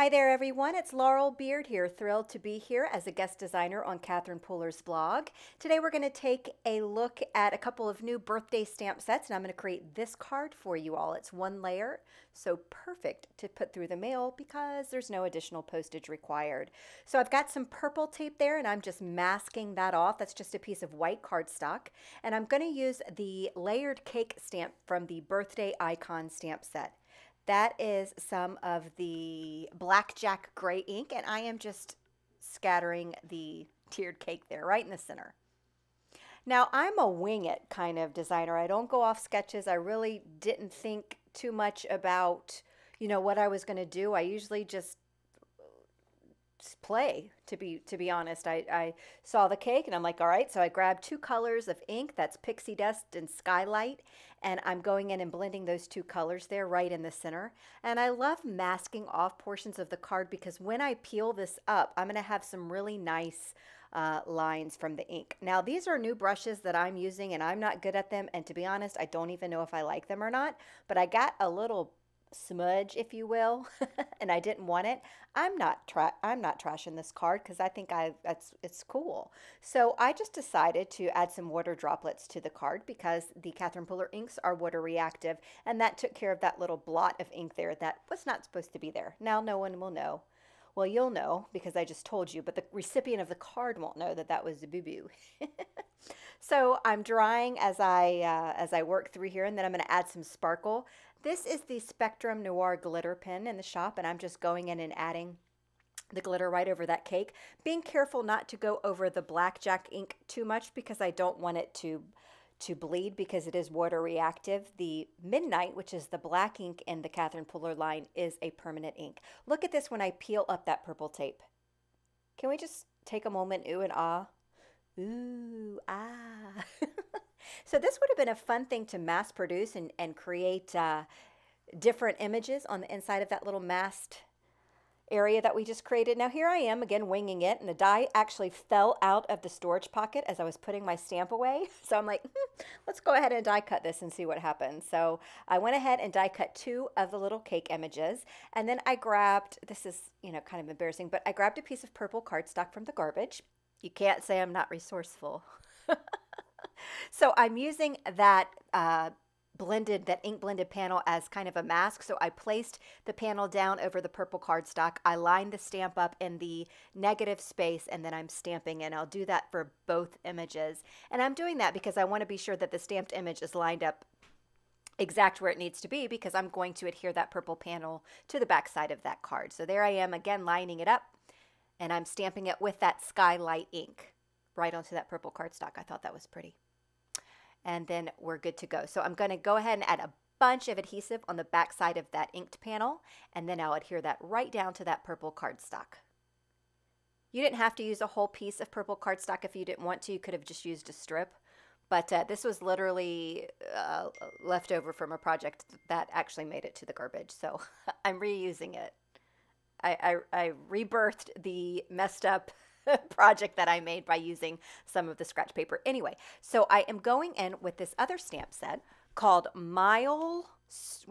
Hi there, everyone. It's Laurel Beard here. Thrilled to be here as a guest designer on Catherine Puller's blog. Today we're going to take a look at a couple of new birthday stamp sets, and I'm going to create this card for you all. It's one layer, so perfect to put through the mail because there's no additional postage required. So I've got some purple tape there, and I'm just masking that off. That's just a piece of white cardstock, and I'm going to use the layered cake stamp from the birthday icon stamp set. That is some of the blackjack gray ink, and I am just scattering the tiered cake there right in the center. Now, I'm a wing it kind of designer. I don't go off sketches. I really didn't think too much about, what I was going to do. I usually just play, to be honest. I saw the cake and I'm like, all right, so I grabbed two colors of ink. That's pixie dust and skylight, and I'm going in and blending those two colors there right in the center. And I love masking off portions of the card because when I peel this up, I'm going to have some really nice lines from the ink. Now, these are new brushes that I'm using, and I'm not good at them, and to be honest, I don't even know if I like them or not, but I got a little smudge, if you will, and I didn't want it. I'm not trashing this card because I think it's cool. So I just decided to add some water droplets to the card because the Catherine Puller inks are water reactive, and that took care of that little blot of ink there that was not supposed to be there. Now no one will know. Well, you'll know because I just told you, but the recipient of the card won't know that that was a boo-boo. So I'm drying as I work through here, and then I'm going to add some sparkle. This is the Spectrum Noir glitter pen in the shop, and I'm just going in and adding the glitter right over that cake. Being careful not to go over the blackjack ink too much because I don't want it to bleed because it is water reactive. The Midnight, which is the black ink in the Catherine Puller line, is a permanent ink. Look at this when I peel up that purple tape. Can we just take a moment, ooh and ah? Ooh, ah. So this would have been a fun thing to mass produce and create different images on the inside of that little masked area that we just created. Now here I am again winging it, and the die actually fell out of the storage pocket as I was putting my stamp away. So I'm like, let's go ahead and die cut this and see what happens. So I went ahead and die cut two of the little cake images, and then I grabbed, this is kind of embarrassing, but I grabbed a piece of purple cardstock from the garbage. You can't say I'm not resourceful. So I'm using that ink blended panel as kind of a mask. So I placed the panel down over the purple cardstock. I lined the stamp up in the negative space, and then I'm stamping, and I'll do that for both images. And I'm doing that because I want to be sure that the stamped image is lined up exact where it needs to be because I'm going to adhere that purple panel to the back side of that card. So there I am again lining it up, and I'm stamping it with that skylight ink right onto that purple cardstock. I thought that was pretty. And then we're good to go. So I'm going to go ahead and add a bunch of adhesive on the back side of that inked panel, and then I'll adhere that right down to that purple cardstock. You didn't have to use a whole piece of purple cardstock if you didn't want to. You could have just used a strip, but this was literally left over from a project that actually made it to the garbage, so I'm reusing it. I rebirthed the messed up project that I made by using some of the scratch paper. Anyway, so I am going in with this other stamp set called what's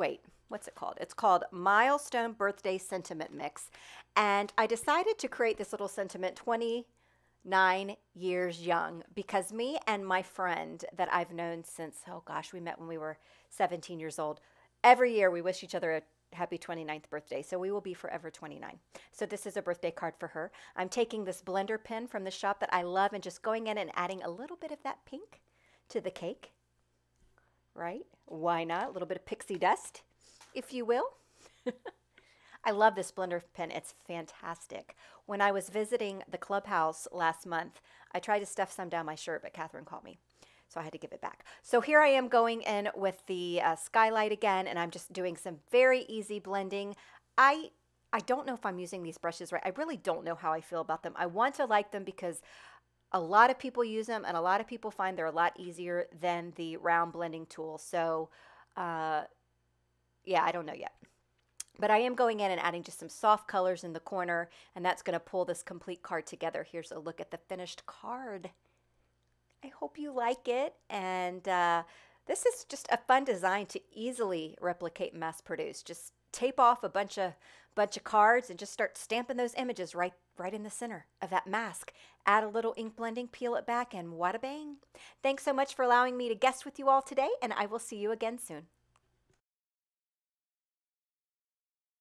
it called? It's called Milestone Birthday Sentiment Mix. And I decided to create this little sentiment 29 years young because me and my friend that I've known since, oh gosh, we met when we were 17 years old. Every year we wish each other a happy 29th birthday. So we will be forever 29. So this is a birthday card for her. I'm taking this blender pen from the shop that I love and just going in and adding a little bit of that pink to the cake. Right? Why not? A little bit of pixie dust, if you will. I love this blender pen. It's fantastic. When I was visiting the clubhouse last month, I tried to stuff some down my shirt, but Catherine caught me. So I had to give it back. So here I am going in with the skylight again, and I'm just doing some very easy blending. I don't know if I'm using these brushes right. I really don't know how I feel about them. I want to like them because a lot of people use them, and a lot of people find they're a lot easier than the round blending tool. So yeah, I don't know yet. But I am going in and adding just some soft colors in the corner, and that's going to pull this complete card together. Here's a look at the finished card. I hope you like it, and this is just a fun design to easily replicate and mass produce. Just tape off a bunch of bunch of cards and just start stamping those images right in the center of that mask. Add a little ink blending, peel it back, and wada bang. Thanks so much for allowing me to guest with you all today, and I will see you again soon.